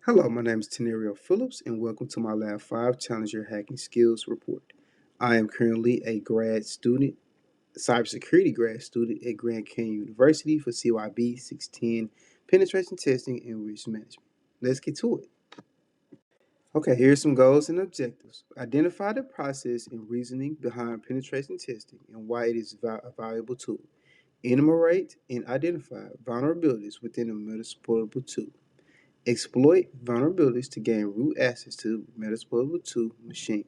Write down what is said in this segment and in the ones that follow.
Hello, my name is Tenario Phillips, and welcome to my Lab 5 Challenger Hacking Skills Report. I am currently a grad student, cybersecurity grad student at Grand Canyon University for CYB 610 Penetration Testing and Risk Management. Let's get to it. Okay, here's some goals and objectives. Identify the process and reasoning behind penetration testing and why it is a valuable tool. Enumerate and identify vulnerabilities within a Metasploitable tool. Exploit vulnerabilities to gain root access to Metasploitable 2 machine.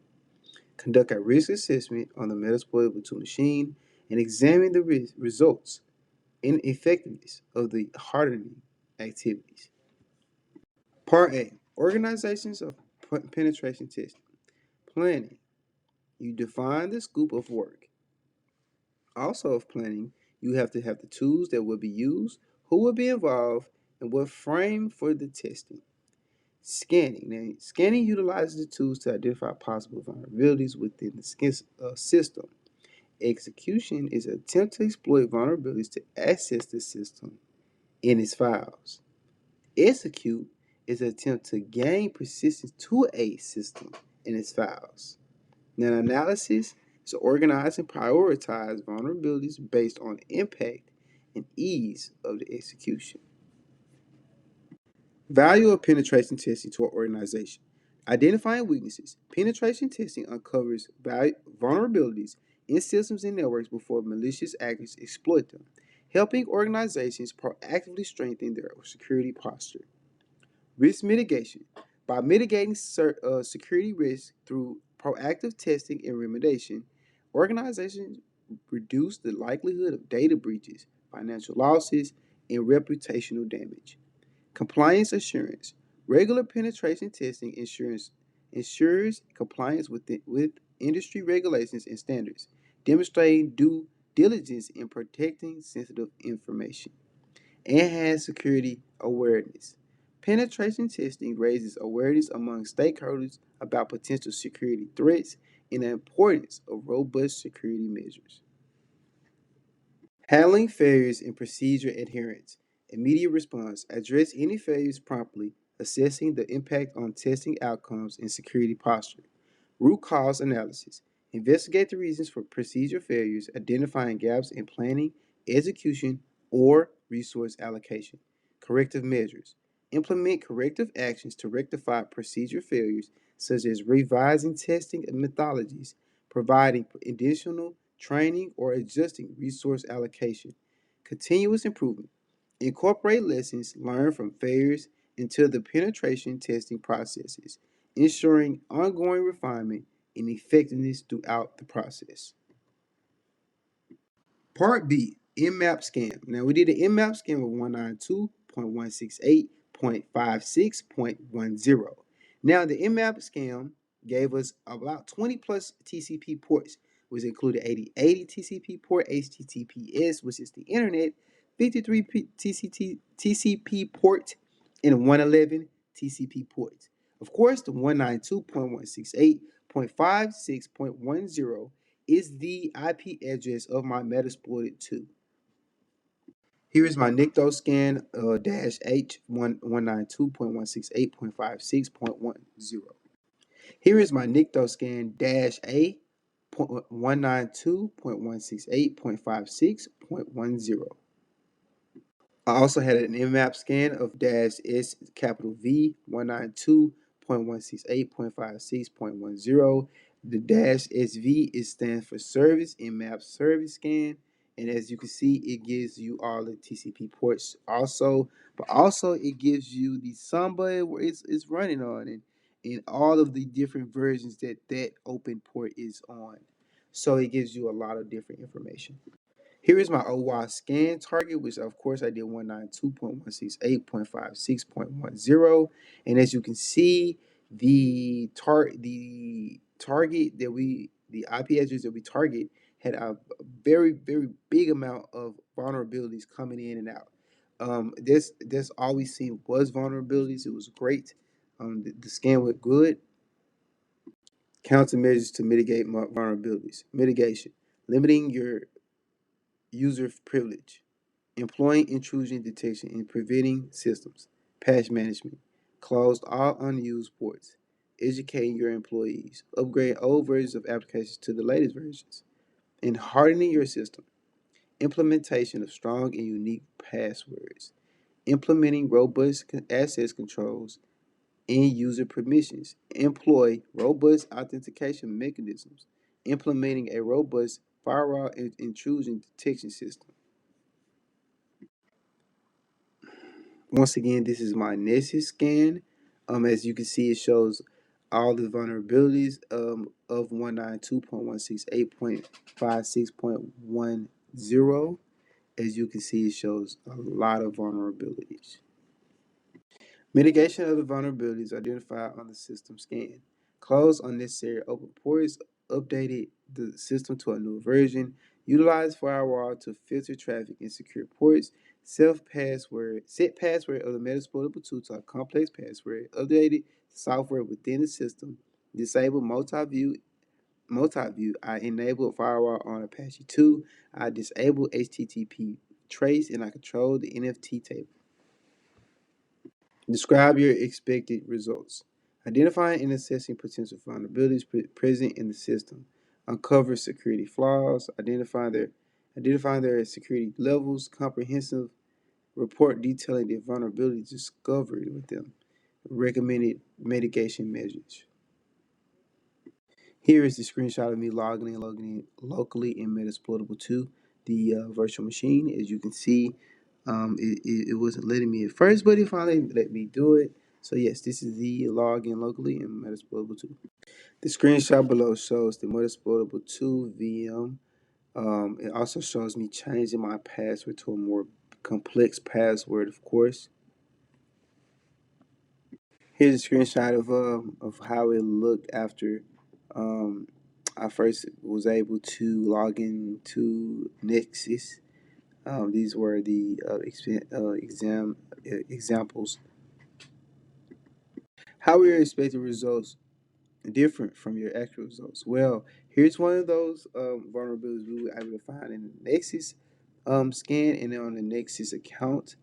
Conduct a risk assessment on the Metasploitable 2 machine and examine the results and effectiveness of the hardening activities. Part A. Organizations of penetration testing. Planning. You define the scope of work. Also of planning, you have to have the tools that will be used, who will be involved, and what frame for the testing. Scanning. Now, scanning utilizes the tools to identify possible vulnerabilities within the system. Execution is an attempt to exploit vulnerabilities to access the system in its files. Execute is an attempt to gain persistence to a system in its files. Now, analysis is to organize and prioritize vulnerabilities based on impact and ease of the execution. Value of penetration testing to an organization. Identifying weaknesses. Penetration testing uncovers vulnerabilities in systems and networks before malicious actors exploit them, helping organizations proactively strengthen their security posture. Risk mitigation. By mitigating security risks through proactive testing and remediation, organizations reduce the likelihood of data breaches, financial losses, and reputational damage. Compliance assurance. Regular penetration testing ensures compliance with industry regulations and standards, demonstrating due diligence in protecting sensitive information. Enhanced security awareness. Penetration testing raises awareness among stakeholders about potential security threats and the importance of robust security measures. Handling failures and procedure adherence. Immediate response. Address any failures promptly, assessing the impact on testing outcomes and security posture. Root cause analysis. Investigate the reasons for procedure failures, identifying gaps in planning, execution, or resource allocation. Corrective measures. Implement corrective actions to rectify procedure failures, such as revising testing methodologies, providing additional training, or adjusting resource allocation. Continuous improvement. Incorporate lessons learned from failures into the penetration testing processes, ensuring ongoing refinement and effectiveness throughout the process. Part B, Nmap scam. Now we did an Nmap scam of 192.168.56.10. Now the Nmap scam gave us about 20 plus TCP ports, which included 8080 TCP port, HTTPS, which is the internet, 53 TCP port, and 111 TCP ports. Of course, the 192.168.56.10 is the IP address of my Metasploited 2. Here is my Nikto scan dash H192.168.56.10. Here is my Nikto scan dash A 192.168.56.10. I also had an Nmap scan of dash S capital V 192.168.56.10. The dash SV is stands for service Nmap service scan. And as you can see, it gives you all the TCP ports also, but also it gives you the Samba where it's running on and all of the different versions that that open port is on. So it gives you a lot of different information. Here is my OWASP scan target, which of course I did 192.168.56.10. And as you can see, the IP address that we target had a very, very big amount of vulnerabilities coming in and out. This all we seen was vulnerabilities. It was great. The scan went good. Countermeasures to mitigate vulnerabilities. Mitigation. Limiting your user privilege, employing intrusion detection and preventing systems, patch management, Closed all unused ports. Educating your employees. Upgrade old versions of applications to the latest versions. And hardening your system. Implementation of strong and unique passwords. Implementing robust access controls and user permissions. Employ robust authentication mechanisms. Implementing a robust firewall and intrusion detection system. Once again, this is my Nessus scan. As you can see, it shows all the vulnerabilities of 192.168.56.10. As you can see, it shows a lot of vulnerabilities. Mitigation of the vulnerabilities identified on the system scan. Close unnecessary open ports, updated the system to a new version, utilize firewall to filter traffic and secure ports, set password of the Metasploitable 2 to a complex password, updated software within the system, disable multi-view. I enable firewall on Apache 2. I disable HTTP trace and I control the NFT table. Describe your expected results. Identifying and assessing potential vulnerabilities present in the system. Uncover security flaws. Identify their security levels. Comprehensive report detailing the vulnerabilities discovered with them. Recommended mitigation measures. Here is the screenshot of me logging in locally in Metasploitable 2, the virtual machine. As you can see, it wasn't letting me at first, but it finally let me do it. So yes, this is the login locally in Metasploitable 2. The screenshot below shows the Metasploitable 2 VM. It also shows me changing my password to a more complex password, of course. Here's a screenshot of how it looked after I first was able to log into Nexus. These were the examples. How are your expected results different from your actual results? Well, here's one of those vulnerabilities we were able to find in the Nexus scan and on the Nexus account.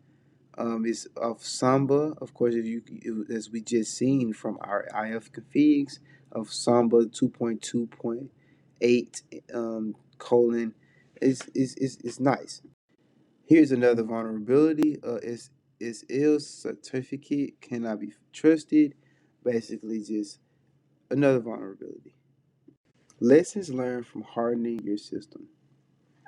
Is of Samba, of course. As we just seen from our IF configs of Samba 2.2.8 colon is nice. Here's another vulnerability. Is ill certificate cannot be trusted. Basically, just another vulnerability. Lessons learned from hardening your system.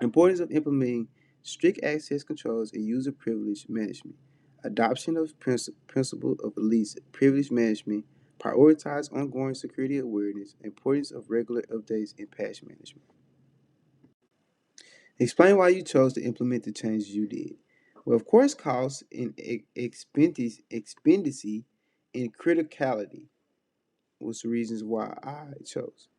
Importance of implementing strict access controls and user privilege management. Adoption of principle of least privilege management. Prioritize ongoing security awareness. Importance of regular updates and patch management. Explain why you chose to implement the changes you did. Well, of course, cost and expendicy and criticality was the reasons why I chose.